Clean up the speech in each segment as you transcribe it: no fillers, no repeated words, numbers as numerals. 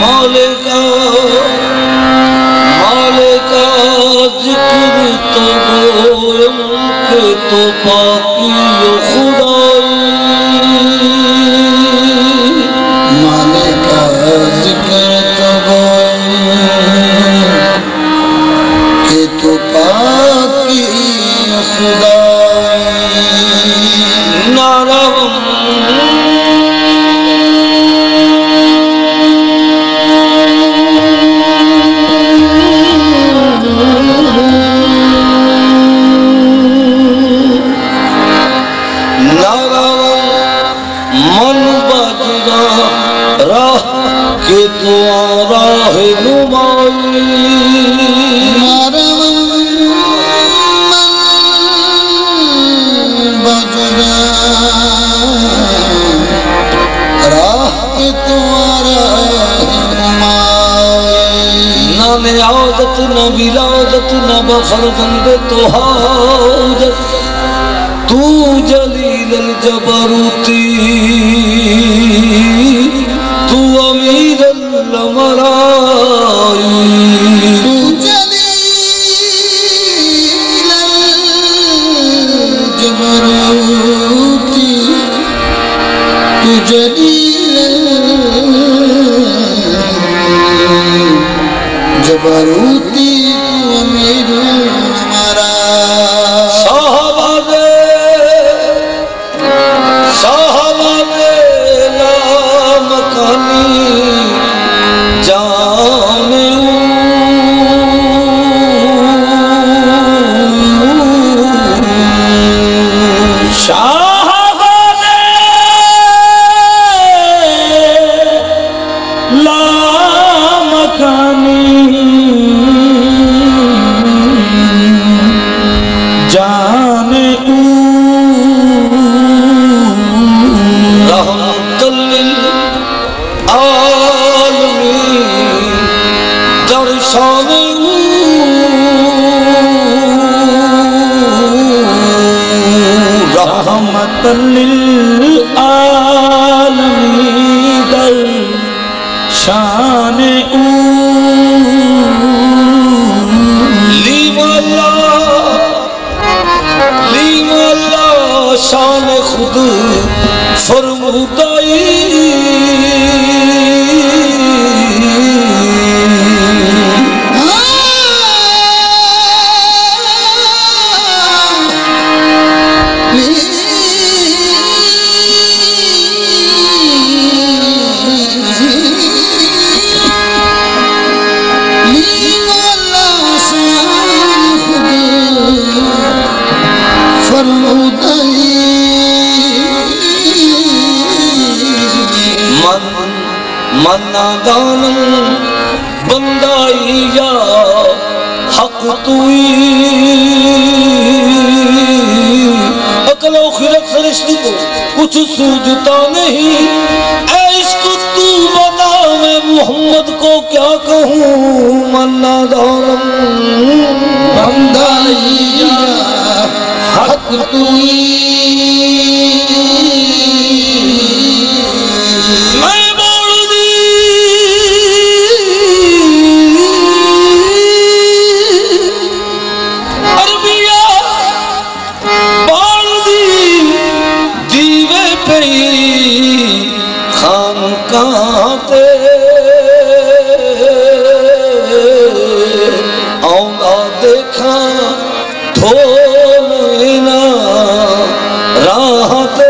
मालिका मालिका जिक्र तो गोयम के तो पाकी खुदाई मालिका जिक्र तो गोयम के तो पाकी खुदाई नारायण के तो राह नुमाई बजरा राह के तुम्हारा न में आदत न विलादत न बफरजंद तो हाजत तू जलील जबरूती तू अमीर लमराई तू जलील जबरूती तू जलील जबरूती तू अमीर लमराई साहबाने लामकानी जाने साहबाने लामकानी जाने रहमतुल आलमीन दर शान लीमल्ला शान खुद फरमुदाई मन्नादान बंदाइया हक तुई अकलो खिरत सरिश्ते को कुछ सूझता नहीं इश्क तू बता मैं मोहम्मद को क्या कहूँ मन्नादान बंदाइया हक तुई देखा धोना राहत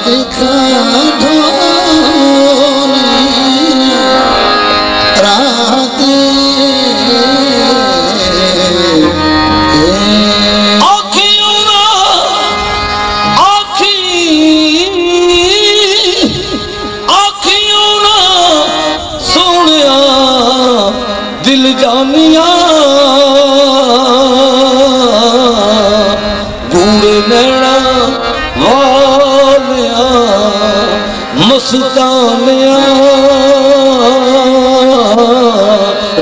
देखा मस्तानिया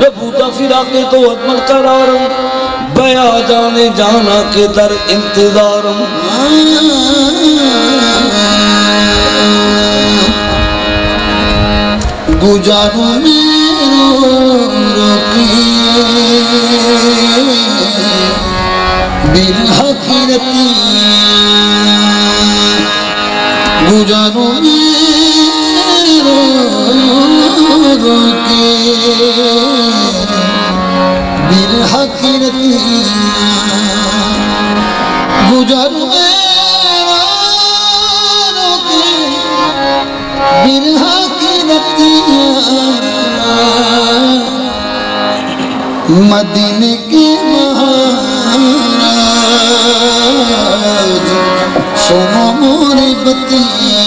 रबूता फिराके तो अजमल करारम बया जाने जाना के दर इंतजारम गुजारू बिरहा की रतियां गुजारू के बिरहा की रतियां गुजारू बिरहा की रतियां मदीने के महाराज सुनो मोरी बतियां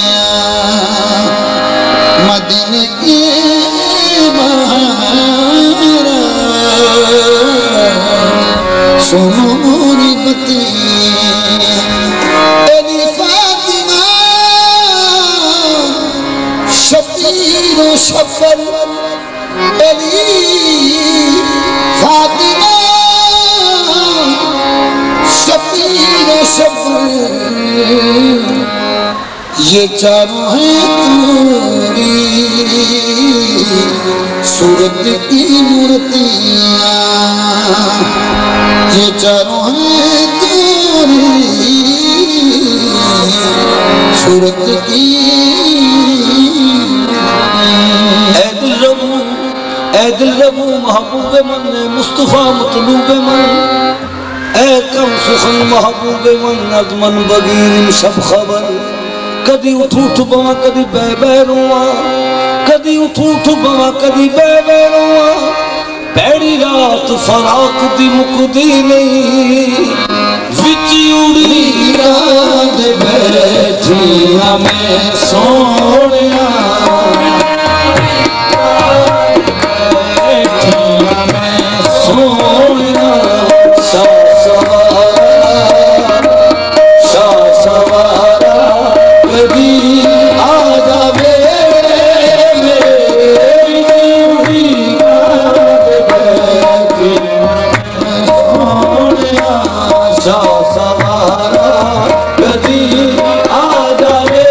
मदीने के महाराज सुनो मोरी बतियां अली फातिमा शबीर शफर अली फातिमा शबीर शफर ये चारों हैं तुम्हारी सूरत की मूर्तियां ये चारों हैं तुम्हारी सूरत की ए दिल रबू महबूब मन मुस्तफा मतलूब मन ए कम सुखन महबूब मन नजमन बगीर सब खबर कदी उठ उठ बवा कदी बे बे रोआ कदी उठ उठ बवा कदी बे बे रोआ पैड़ी रात फराक दी मुकदी नहीं विच उड़ी रात बैठी मैं सोनिया सोनिया सवारा कभी आ जावे सवारा कभी आ जावे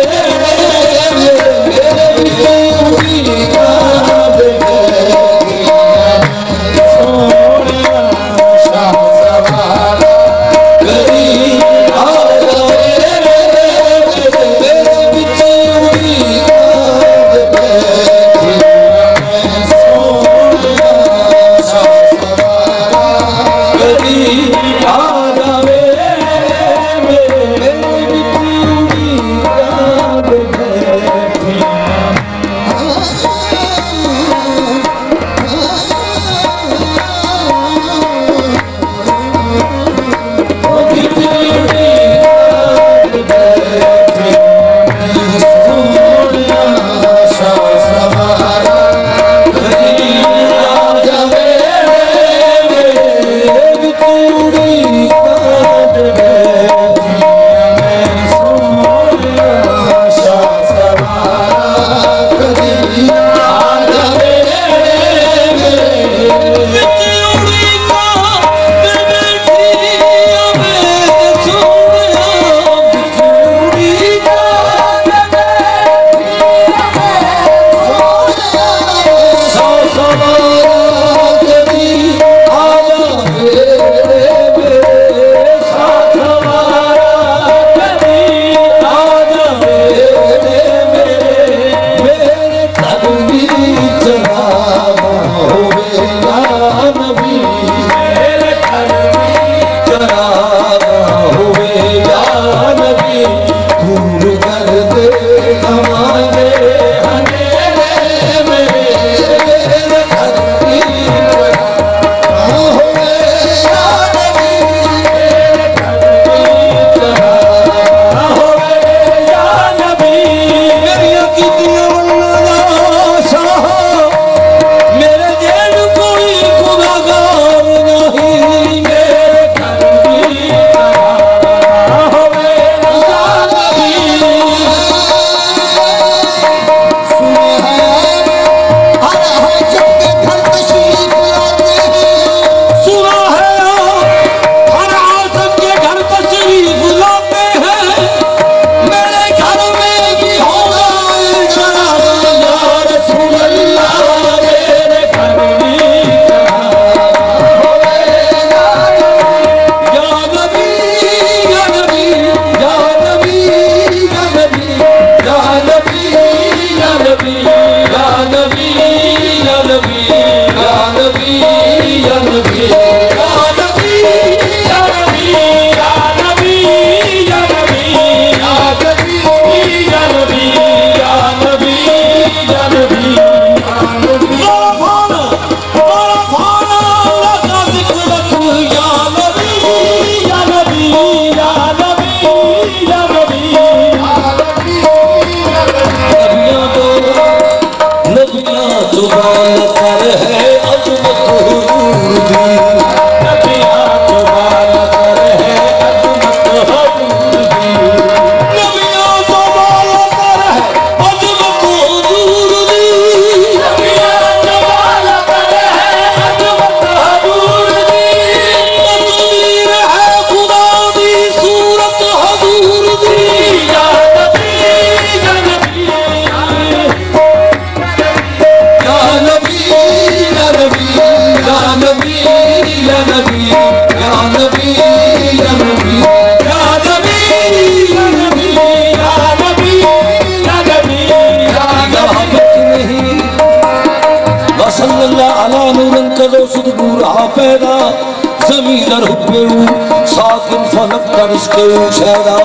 नबी या नबी या नबी या नबी या नबी या नबी या नबी या नबी या नबी या नबी या नबी या नबी जुबान पर है अजमत हुजूर दी नबियां जुबान पर है अजमत हुजूर दी नबियां जुबान पर है अजमत हुजूर दी नबियां जुबान पर है अजमत हुजूर दी तस्वीर है खुदा दी सूरत हुजूर दी या नबी या नबी या नबी या नबी या नबी या नबी या नबी या नबी या नबी या नबी नहीं वसल्लल्लाहु अला नूरन कदो सुदगूर आ पैदा ज़मीनर हुब्बेऊ साकिन फलक करस्के शहरा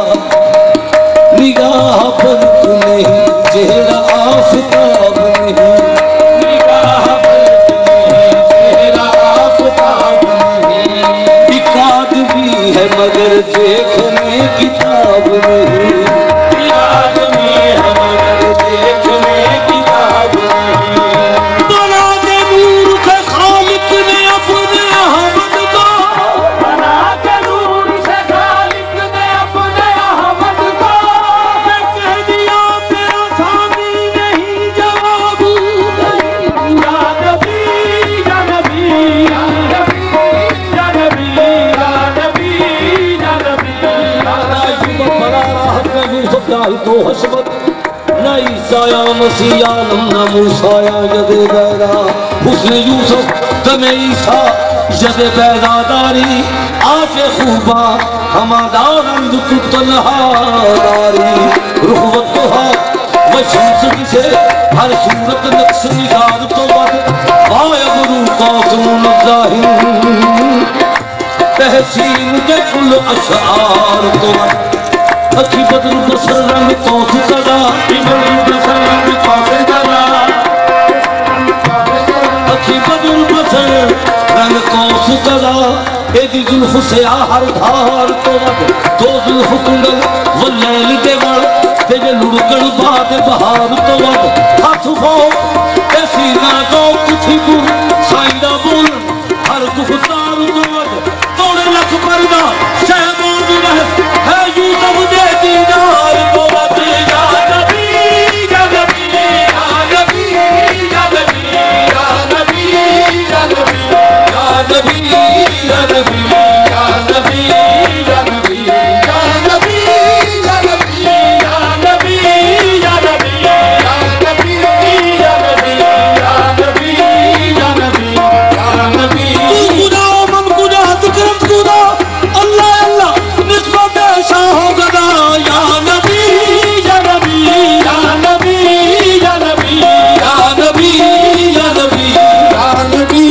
निगाह पर नहीं चेहरा आफताब नहीं निगाह पर नहीं चेहरा आफताब है मगर देखने किताब नहीं आदमी है मगर देखने किताब नहीं बना के नूर से खालिक ने अपने अहमद को बना के नूर से खालिक ने अपने अहमद को कह दिया तेरा सामी नहीं जवाब नहीं या नबी या नबी या नबी या नबी तो हशमत न ईसाया मसीह आलम न मूसाया यदे बैदा हुस्न यूसुफ तमे ईसा यदे बैदादारी आचे खूबा हमादारंद तु तन्हादारी रुहवत तो है वशम्स जिसे हर सूरत नक्श निगार तो बद वायबरू कासून ज़ाहिर तहसीन के कुल अशआर तो बद अखी बदल बसर रंग कौस सदा बदल बसर रंग कौस सदा अखी बदल बसर रंग कौस सदा एदी जुल्फ से हर धार तो दो जुल्फ कुंडल वो लैल दे वल तेरे लुड़कण बाद बहार तो हाथ फो ऐसी ना जो कुछ गुण साइंदा बोल हर गुफ्तार तो तोड़े लख पर्दा शहबाज रह है यूसुफ दे दीदार तो या नबी या नबी या नबी या नबी या नबी या नबी या नबी या नबी या नबी या नबी या नबी या नबी या नबी या नबी या नबी या नबी या नबी या नबी या नबी खुदा मन खुदा तिकरत खुदा अल्लाह अल्लाह निस्बत शाह गदा या नबी या नबी या नबी या नबी या नबी या नबी या नबी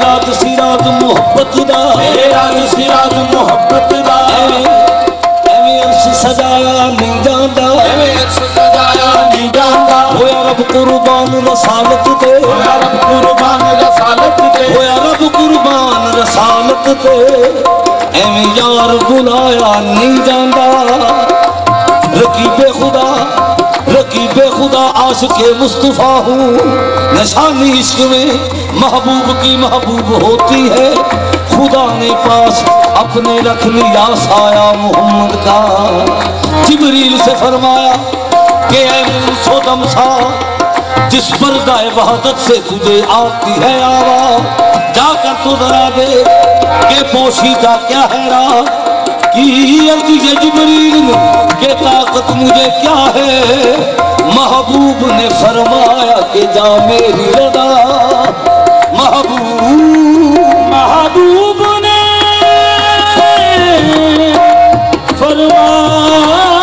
रात सिरात मोहब्बत दा रात सिरात मोहब्बत दा एवें अर्श सजाया नहीं जांदा एवें अर्श सजाया नहीं जांदा होया रब कुर्बान रसालत ते होया रब कुर्बान रसालत ते होया रब कुर्बान रसालत ते एवें यार बुलाया नहीं जांदा रकीबे खुदा आशिक़े मुस्तफ़ा हूँ निशानी इश्क में महबूब की महबूब होती है खुदा ने पास अपने रख लिया साया मोहम्मद का जिब्रील से फरमाया कि ऐ मूसो दमसा जिस पर दाए वहदत से तुझे आती है आवाज़ जाकर तो जरा दे के पोशीदा क्या है राह की अर्ज़ जिब्रील ने के ताकत मुझे क्या है महबूब ने फरमाया कि जा मेरी रदा महबूब ने फरमाया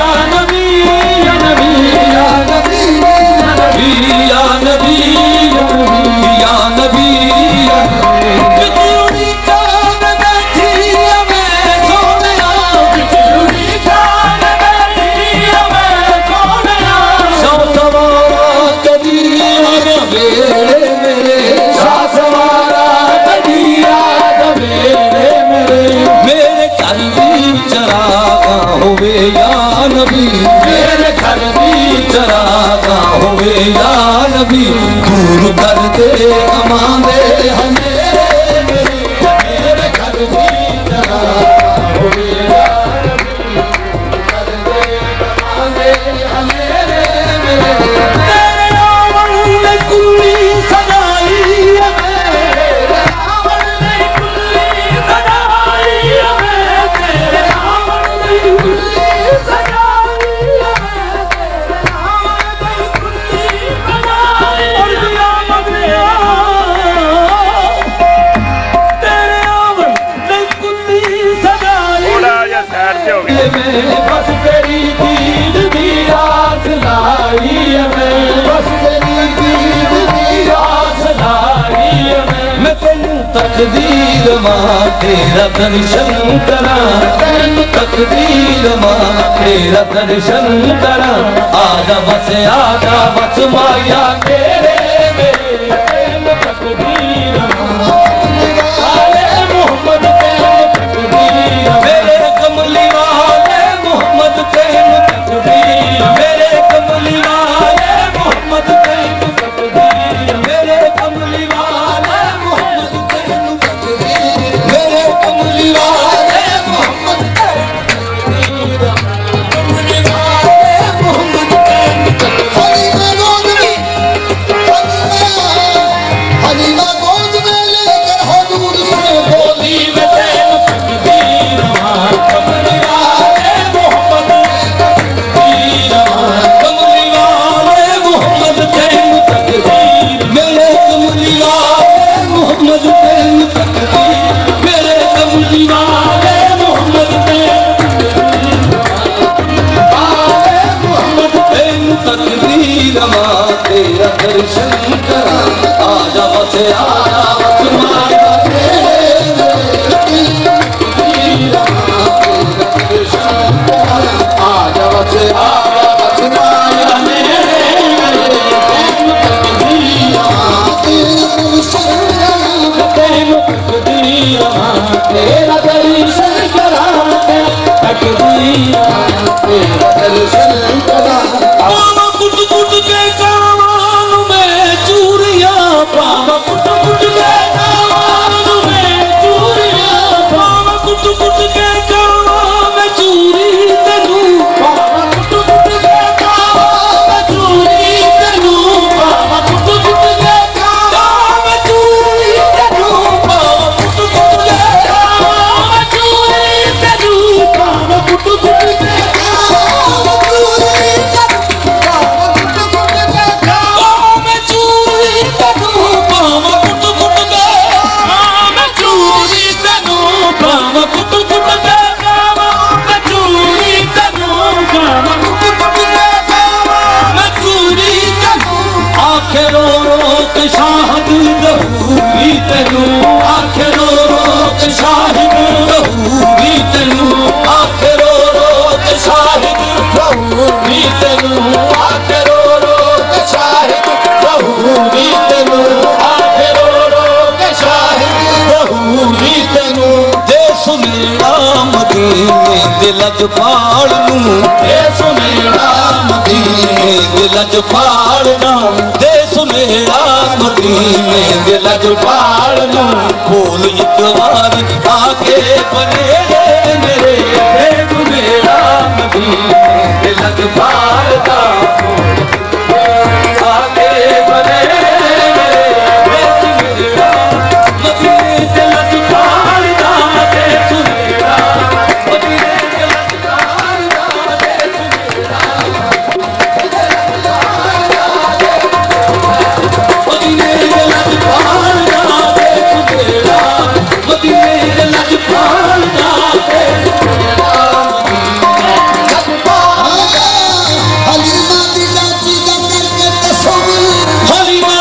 होवे या नबी मेरे घर भी चरागा होवे या नबी दूर कर दे अमान दे हमें मेरे घर भी चरागा होवे या नबी दूर कर दे अमान दे हमें तेरे रावण ने कुल्ली सजाई बस तेरी दीद दी आस लाई मैं बस तेरी दीद दी आस लाई मैं तेनू तकदीर मां तेरा दर्शन करा तेनू तकदीर मां तेरा दर्शन करा आजा बस माया तेरे मेरे तेनू तकदीर मां आले मोहम्मद तेनू तकदीर मेरे कमली मेरे कमली वाले मोहम्मद तेनू तकदीर मेरे कमली वाले मोहम्मद तेनू तकदीर मेरे कमली वाले मोहम्मद तेनू तकदीर कमली वाले मोहम्मद तेनू तकदीर हलीमा गोद में लेकर हजूर से बोली मैं तेनू तकदीर कमली वाले मोहम्मद तेरा दर्शन करा आजा बस माया आजा बस माया तेरा दर्शन करा तेरा दर्शन करा कुट कुट के कान में चूरिया पावा कुट कुट के कान में चूरिया पावा कुट कुट के कान में चूरी तेनू पावा कुट कुट के कान में चूरी तेनू पावा कुट कुट के कान में चूरी तेनू पावा कुट कुट के कान में चूरी तेनू पावा कुट कुट के कान में चूरी शाहिद रहूगी तेनू आखिरो रोक शाहिद रहूगी तेनू आखिरो रोक शाहिद रहूगी तेनू आखिरो रोक शाहिद रहूगी तेनू आखिरो रोक शाहिद रहूगी तेनू देश मेरा मदीने दिल च पालनू देश मेरा मदीने दिल च पालना देश मेरा मदीने दिल च पालना बोल एक बार आके बने मेरे देश मेरा मदीने दिल च पालना आके बने मेरे देश मेरा मदीने दिल च पालना देश मेरा मदीने दिल च पालना देश मेरा हलीमा